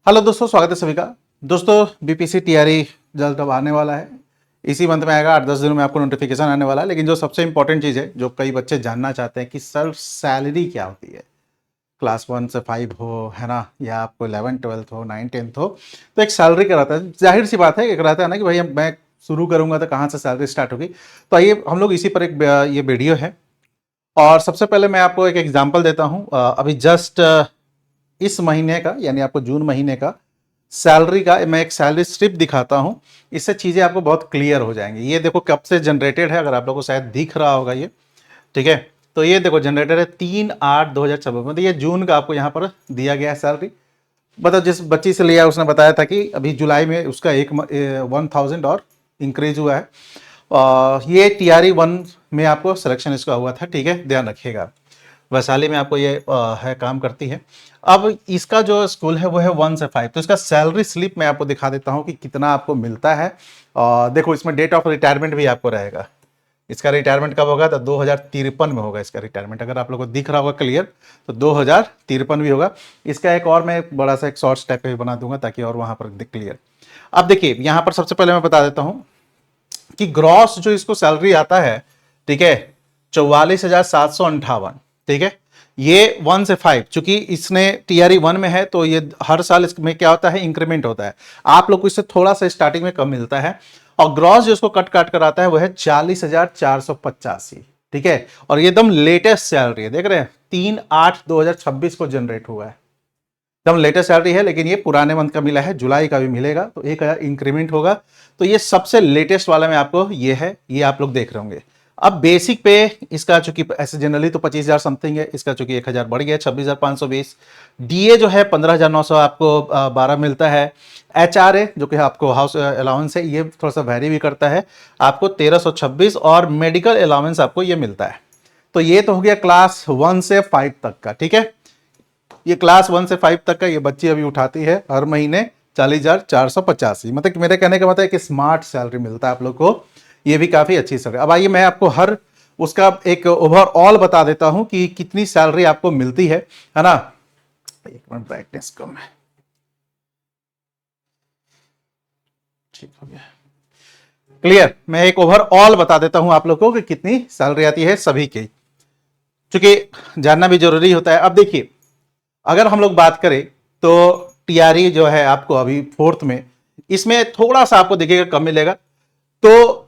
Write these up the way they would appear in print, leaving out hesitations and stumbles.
Hello दोस्तों, स्वागत है सभी का। दोस्तों बीपीसी टीआरई जल्द अब आने वाला है। इसी मंथ में आएगा, 8-10 दिनों में आपको नोटिफिकेशन आने वाला है। लेकिन जो सबसे इंपॉर्टेंट चीज़ है, जो कई बच्चे जानना चाहते हैं कि सर सैलरी क्या होती है, क्लास 1 से 5 हो, है ना, या आपको 11-12 हो, 9-10 हो, तो एक सैलरी का रहता है। जाहिर सी बात है, एक रहता है ना कि भाई मैं शुरू करूंगा तो कहाँ से सैलरी स्टार्ट होगी। तो आइए हम लोग इसी पर एक ये वीडियो है। और सबसे पहले मैं आपको एक एग्जाम्पल देता हूँ। अभी जस्ट इस महीने का, यानी आपको जून महीने का सैलरी का मैं एक सैलरी स्लिप दिखाता हूं। इससे चीजें आपको बहुत क्लियर हो जाएंगी। ये देखो कब से जनरेटेड है, अगर आप लोगों को शायद दिख रहा होगा ये, ठीक है। तो ये देखो जनरेटेड है 3/8/2026, मतलब ये जून का आपको यहाँ पर दिया गया है सैलरी। मतलब जिस बच्ची से लिया उसने बताया था कि अभी जुलाई में उसका 1,000 और इंक्रीज हुआ है। ये टीआरई 1 में आपको सिलेक्शन इसका हुआ था, ठीक है, ध्यान रखिएगा। वैशाली में आपको ये है, काम करती है। अब इसका जो स्कूल है वो है 1 से 5। तो इसका सैलरी स्लिप मैं आपको दिखा देता हूँ कि कितना आपको मिलता है। देखो इसमें डेट ऑफ रिटायरमेंट भी आपको रहेगा। इसका रिटायरमेंट कब होगा? तो 2053 में होगा इसका रिटायरमेंट। अगर आप लोगों को दिख रहा होगा क्लियर, तो 2053 भी होगा। इसका एक और मैं बड़ा सा एक शॉर्ट्स टाइप का भी बना दूंगा ताकि और वहां पर क्लियर। अब देखिए यहाँ पर सबसे पहले मैं बता देता हूँ कि ग्रॉस जो इसको सैलरी आता है, ठीक है, 44,758, ठीक है। ये 1 से 5, चूंकि इसने टीआरई 1 में है तो ये हर साल इसमें क्या होता है, इंक्रीमेंट होता है। आप लोग को इससे थोड़ा सा स्टार्टिंग में कम मिलता है। और ग्रॉस जो इसको कट काट कर आता है वो है 40,485, ठीक है। और ये एकदम लेटेस्ट सैलरी है, देख रहे हैं, 3/8/2026 को जनरेट हुआ है। एकदम लेटेस्ट सैलरी है, लेकिन ये पुराने मंथ का मिला है, जुलाई का भी मिलेगा तो 1,000 इंक्रीमेंट होगा। तो ये सबसे लेटेस्ट वाला में आपको ये है, ये आप लोग देख रहे होंगे। अब बेसिक पे इसका चूंकि ऐसे जनरली तो 25,000 समथिंग है, इसका चूंकि 1,000 बढ़ गया, 26,520। डीए जो है 15,900 आपको 12 मिलता है। एचआरए जो कि आपको हाउस अलाउंस है, ये थोड़ा सा वेरी भी करता है, आपको 1,326। और मेडिकल अलाउंस आपको ये मिलता है। तो ये तो हो गया क्लास 1 से 5 तक का, ठीक है। ये क्लास 1 से 5 तक का ये बच्ची अभी उठाती है हर महीने 40,485। मतलब मेरे कहने का मतलब है कि स्मार्ट सैलरी मिलता है आप लोग को, ये भी काफी अच्छी सैलरी। अब आइए मैं आपको हर उसका एक ओवरऑल बता देता हूं कि कितनी सैलरी आपको मिलती है ना। एक मिनट, ब्राइटनेस कम है, ठीक हो गया, क्लियर। मैं एक ओवरऑल बता देता हूं आप लोग को कि कितनी सैलरी आती है सभी की, क्योंकि जानना भी जरूरी होता है। अब देखिए, अगर हम लोग बात करें तो टीआरई जो है आपको अभी 4th में, इसमें थोड़ा सा आपको देखिएगा कम मिलेगा। तो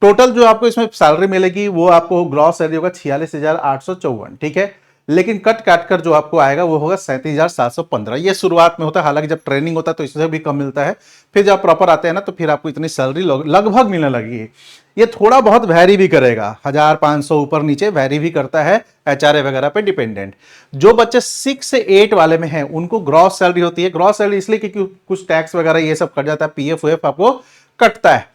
टोटल जो आपको इसमें सैलरी मिलेगी वो आपको ग्रॉस सैलरी होगा 46,854, ठीक है। लेकिन कट काट कर जो आपको आएगा वो होगा 37,715। ये शुरुआत में होता है, हालांकि जब ट्रेनिंग होता है तो इससे भी कम मिलता है। फिर जब प्रॉपर आते हैं ना तो फिर आपको इतनी सैलरी लगभग मिलने लगी। ये थोड़ा बहुत वैरी भी करेगा, 1,500 ऊपर नीचे वैरी भी करता है, एचआरए वगैरह पे डिपेंडेंट। जो बच्चे 6 से 8 वाले में हैं उनको ग्रॉस सैलरी होती है। ग्रॉस सैलरी इसलिए क्योंकि कुछ टैक्स वगैरह ये सब कट जाता है, पीएफ वीएफ आपको कटता है।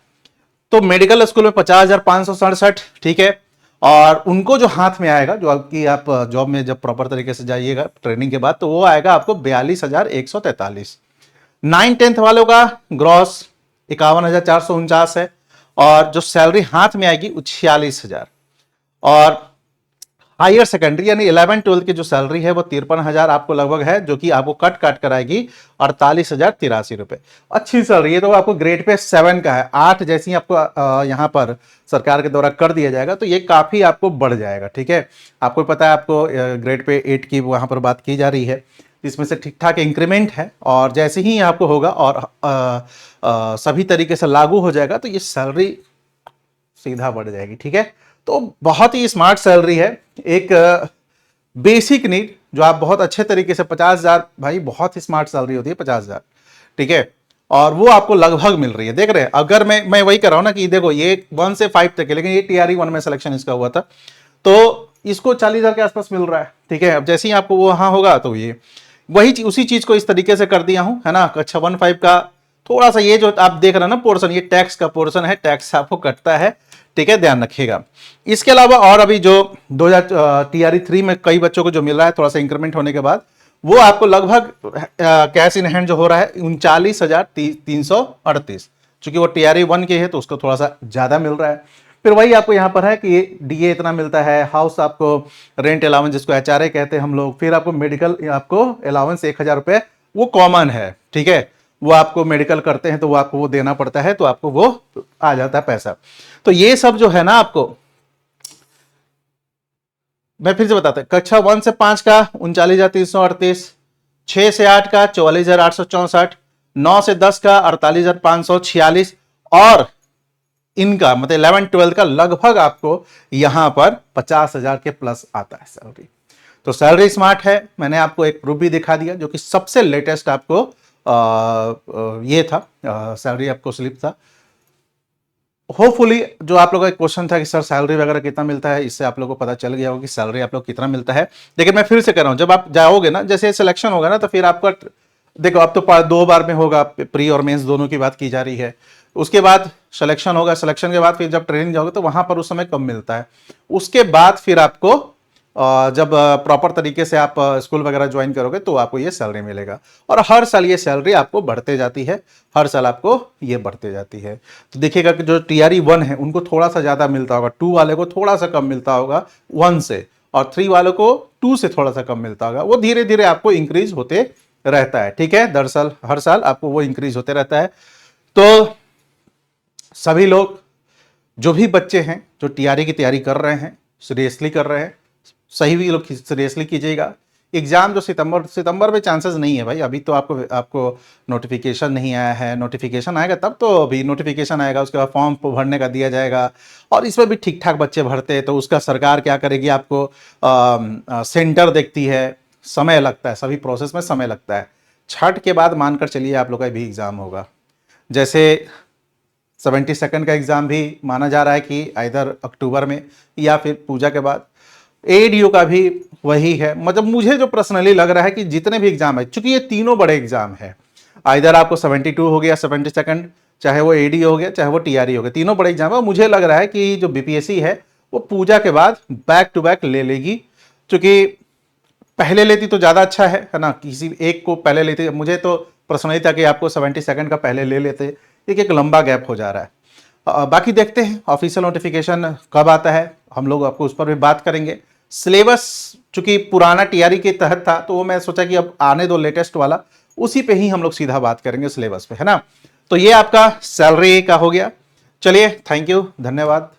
तो मेडिकल स्कूल में 50,567, ठीक है। और उनको जो हाथ में आएगा, जो आपकी आप जॉब में जब प्रॉपर तरीके से जाइएगा ट्रेनिंग के बाद, तो वो आएगा आपको 42,143। 9-10 वालों का ग्रॉस 51,449 है। और जो सैलरी हाथ में आएगी वो 46,000। और हायर सेकेंडरी यानी 11-12 की जो सैलरी है वो 53,000 आपको लगभग है, जो कि आपको कट काट कराएगी 48,083 रुपए। अच्छी सैलरी है। तो आपको ग्रेड पे 7 का है, 8 जैसी आपको यहां पर सरकार के द्वारा कर दिया जाएगा तो ये काफी आपको बढ़ जाएगा, ठीक है। आपको पता है आपको ग्रेड पे 8 की वहां पर बात की जा रही है, इसमें से ठीक ठाक इंक्रीमेंट है। और जैसे ही आपको होगा और सभी तरीके से लागू हो जाएगा तो ये सैलरी सीधा बढ़ जाएगी, ठीक है। तो बहुत ही स्मार्ट सैलरी है। एक बेसिक नीड जो आप बहुत अच्छे तरीके से 50,000, भाई बहुत ही स्मार्ट सैलरी होती है 50,000, ठीक है। और वो आपको लगभग मिल रही है, देख रहे हैं। अगर मैं वही कर रहा हूं ना कि देखो ये 1 से 5 तक है, लेकिन ये टीआरई 1 में सिलेक्शन इसका हुआ था तो इसको 40,000 के आसपास मिल रहा है, ठीक है। अब जैसे ही आपको वो वहां होगा तो ये वही उसी चीज को इस तरीके से कर दिया हूं, है ना। अच्छा 1/5 का थोड़ा सा ये जो आप देख रहे हैं ना पोर्शन, ये टैक्स का पोर्शन है, टैक्स आपको कटता है, ठीक है, ध्यान रखिएगा। इसके अलावा और अभी जो 2000 टीआरई 3 में कई बच्चों को जो मिल रहा है थोड़ा सा इंक्रीमेंट होने के बाद, वो आपको लगभग कैश इन हैंड जो हो रहा है 39,338। चूंकि वो टीआरई 1 के है तो उसको थोड़ा सा ज्यादा मिल रहा है। फिर वही आपको यहां पर है कि डीए इतना मिलता है, हाउस आपको रेंट अलाउंस जिसको एचआरए कहते हैं हम लोग, फिर आपको मेडिकल आपको अलाउंस 1,000 रुपए वो कॉमन है, ठीक है। वो आपको मेडिकल करते हैं तो वो आपको वो देना पड़ता है, तो आपको वो आ जाता है पैसा। तो ये सब जो है ना, आपको मैं फिर से बताता हूं, कक्षा 1 से 5 का 39,338, 6 से 8 का 44,864, 9 से 10 का 48,546, और इनका मतलब 11-12 का लगभग आपको यहां पर 50,000 के प्लस आता है सैलरी। तो सैलरी स्मार्ट है, मैंने आपको एक प्रूफ भी दिखा दिया जो कि सबसे लेटेस्ट आपको ये था, सैलरी आपको स्लिप था। होपफुली जो आप लोगों का क्वेश्चन था कि सर सैलरी वगैरह कितना मिलता है, इससे आप लोगों को पता चल गया होगा कि सैलरी आप लोग कितना मिलता है। लेकिन मैं फिर से कह रहा हूं, जब आप जाओगे ना, जैसे सिलेक्शन होगा ना, तो फिर आपका देखो, अब तो 2 बार में होगा, प्री और मेंस दोनों की बात की जा रही है। उसके बाद सिलेक्शन होगा, सिलेक्शन के बाद फिर जब ट्रेनिंग जाओगे तो वहां पर उस समय कम मिलता है। उसके बाद फिर आपको जब प्रॉपर तरीके से आप स्कूल वगैरह ज्वाइन करोगे तो आपको ये सैलरी मिलेगा, और हर साल ये सैलरी आपको बढ़ते जाती है, हर साल आपको ये बढ़ते जाती है। तो देखिएगा कि जो टीआरई 1 है उनको थोड़ा सा ज्यादा मिलता होगा, 2 वाले को थोड़ा सा कम मिलता होगा 1 से, और 3 वालों को 2 से थोड़ा सा कम मिलता होगा। वो धीरे धीरे आपको इंक्रीज होते रहता है, ठीक है। दरअसल हर साल आपको वो इंक्रीज होते रहता है। तो सभी लोग, जो भी बच्चे हैं जो टीआरई की तैयारी कर रहे हैं, सीरियसली कर रहे हैं, सही भी लोग सीरियसली कीजिएगा। एग्जाम जो सितंबर में चांसेस नहीं है भाई, अभी तो आपको नोटिफिकेशन नहीं आया है। नोटिफिकेशन आएगा तब तो, अभी नोटिफिकेशन आएगा, उसके बाद फॉर्म भरने का दिया जाएगा, और इसमें भी ठीक ठाक बच्चे भरते हैं तो उसका सरकार क्या करेगी, आपको सेंटर देखती है, समय लगता है, सभी प्रोसेस में समय लगता है। छठ के बाद मानकर चलिए आप लोग का भी एग्जाम होगा। जैसे 72nd का एग्जाम भी माना जा रहा है कि इधर अक्टूबर में या फिर पूजा के बाद। एडीओ का भी वही है। मतलब मुझे जो पर्सनली लग रहा है कि जितने भी एग्जाम है, चूंकि ये तीनों बड़े एग्जाम है, इधर आपको 72 हो गया, 72nd, चाहे वो एडीओ हो गया, चाहे वो टीआरई हो गया, तीनों बड़े एग्जाम है। मुझे लग रहा है कि जो बीपीएससी है वो पूजा के बाद बैक टू बैक ले लेगी, क्योंकि पहले लेती तो ज्यादा अच्छा है ना, किसी एक को पहले लेती। मुझे तो पर्सनली था कि आपको 72nd का पहले ले लेते, एक लंबा गैप हो जा रहा है। बाकी देखते हैं ऑफिशियल नोटिफिकेशन कब आता है, हम लोग आपको उस पर भी बात करेंगे। सिलेबस चूंकि पुराना टीआरई के तहत था, तो वो मैं सोचा कि अब आने दो लेटेस्ट वाला, उसी पे ही हम लोग सीधा बात करेंगे सिलेबस पे, है ना। तो ये आपका सैलरी का हो गया। चलिए, थैंक यू, धन्यवाद।